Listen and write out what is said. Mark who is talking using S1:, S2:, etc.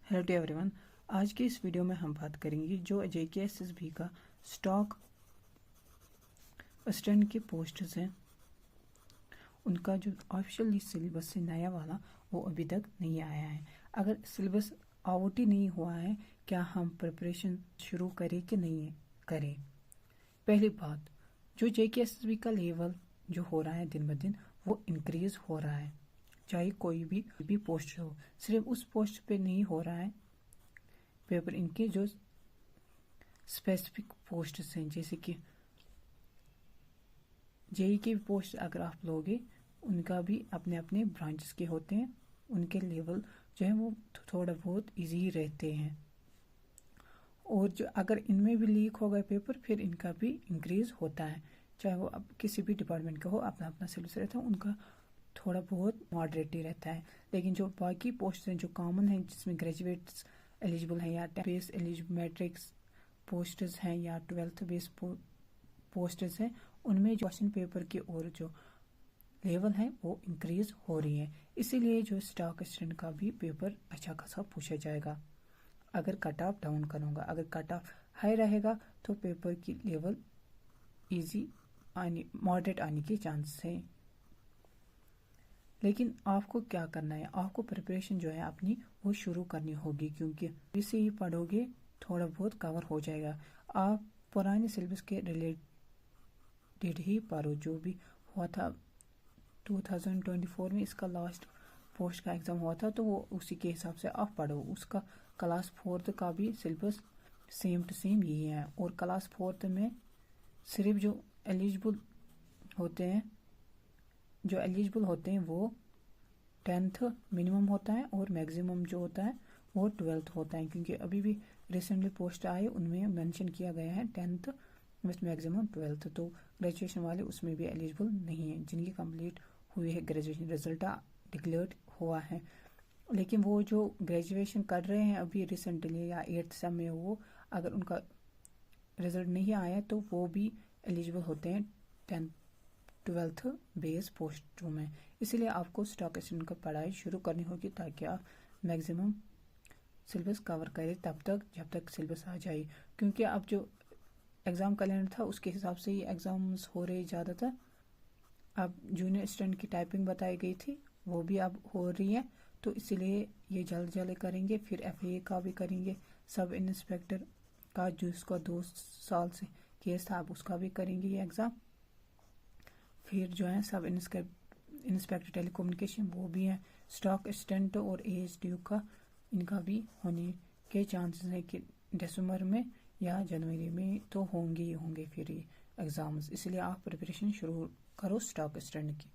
S1: Hello to everyone. आज की इस वीडियो में हम बात करेंगे जो JKSSB का स्टॉक असिस्टेंट के पोस्ट्स हैं उनका जो ऑफिशियल सिलेबस से नया वाला वो अभी तक नहीं आया है। अगर सिलेबस आउट ही नहीं हुआ है, क्या हम प्रिपरेशन शुरू करें कि नहीं करें? पहली बात, जो JKSSB का लेवल जो हो रहा है दिन ब दिन वो इंक्रीज हो रहा है, चाहे कोई भी पोस्ट हो। सिर्फ उस पोस्ट पे नहीं हो रहा है पेपर, इनके जो स्पेसिफिक पोस्ट्स हैं जैसे कि जेई के पोस्ट अगर आप लोगे उनका भी अपने अपने ब्रांचेस के होते हैं, उनके लेवल जो है वो थोड़ा बहुत इजी रहते हैं। और जो अगर इनमें भी लीक हो गए पेपर फिर इनका भी इंक्रीज होता है, चाहे वो अब किसी भी डिपार्टमेंट का हो, अपना अपना सिलेबस रहता है, उनका थोड़ा बहुत मॉडरेट ही रहता है। लेकिन जो बाकी पोस्ट हैं जो कॉमन हैं जिसमें ग्रेजुएट्स एलिजिबल हैं या 10th base eligible matrix posts हैं या 12th बेस पोस्ट्स हैं, उनमें क्वेश्चन पेपर की और जो लेवल है वो इंक्रीज हो रही है। इसीलिए जो स्टॉक असिस्टेंट का भी पेपर अच्छा खासा पूछा जाएगा। अगर कट ऑफ डाउन करूँगा, अगर कट ऑफ हाई रहेगा तो पेपर की लेवल इजी मॉडरेट आने के चांस हैं। लेकिन आपको क्या करना है, आपको प्रिपरेशन जो है अपनी वो शुरू करनी होगी, क्योंकि इसे ही पढ़ोगे थोड़ा बहुत कवर हो जाएगा। आप पुराने सिलेबस के रिलेटेड ही पढ़ो, जो भी हुआ था 2024 में इसका लास्ट पोस्ट का एग्ज़ाम हुआ था, तो वो उसी के हिसाब से आप पढ़ो। उसका क्लास 4th का भी सिलेबस सेम टू सेम यही है। और क्लास 4th में सिर्फ जो एलिजिबल होते हैं वो 10th मिनिमम होता है और मैक्सिमम जो होता है वो 12th होता है, क्योंकि अभी भी रिसेंटली पोस्ट आए उनमें मेंशन किया गया है 10th विथ मैक्सिमम 12th। तो ग्रेजुएशन वाले उसमें भी एलिजिबल नहीं है, जिनकी कंप्लीट हुई है ग्रेजुएशन, रिजल्ट डिक्लेयर हुआ है। लेकिन वो जो ग्रेजुएशन कर रहे हैं अभी रिसेंटली या 8th सेम में, वो अगर उनका रिजल्ट नहीं आया तो वो भी एलिजिबल होते हैं 12th बेस पोस्टों में। इसलिए आपको स्टॉक असिस्टेंट की पढ़ाई शुरू करनी होगी ताकि आप मैक्सिमम सिलेबस कवर करें तब तक जब तक सिलेबस आ जाए, क्योंकि अब जो एग्ज़ाम कैलेंडर था उसके हिसाब से ही एग्ज़ाम्स हो रहे ज़्यादातर। अब जूनियर स्टूडेंट की टाइपिंग बताई गई थी वो भी अब हो रही है, तो इसीलिए ये जल्द जल्द करेंगे। फिर FA का भी करेंगे, सब इंस्पेक्टर का जो इसका 2 साल से केस था अब उसका भी करेंगे ये एग्ज़ाम। फिर जो है सब इंस्पेक्टर टेलीकम्युनिकेशन वो भी है, स्टॉक असिस्टेंट और ASDU का इनका भी होने के चांसेस है कि दिसंबर में या जनवरी में तो होंगे ही होंगे फिर ये एग्ज़ाम्स। इसलिए आप प्रिपरेशन शुरू करो स्टॉक असिस्टेंट की।